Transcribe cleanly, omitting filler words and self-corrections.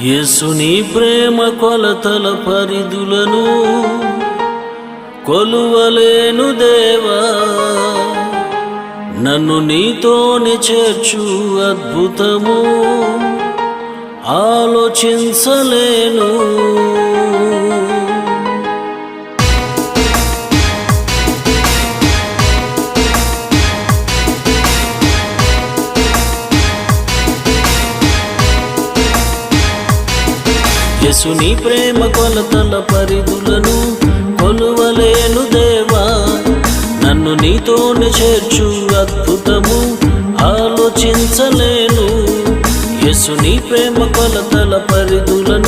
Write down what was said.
యేసుని ప్రేమ కొలతల పరిధులను కొలువలేను దేవా, నన్ను నీతోనే చేర్చు అద్భుతము ఆలోచించలేను. యేసుని ప్రేమ కొలతల పరిధులను కొలువలేను దేవా, నన్ను నీతోనే చేర్చు అద్భుతము ఆలోచించలేను. యేసుని ప్రేమ కొలతల పరిధులను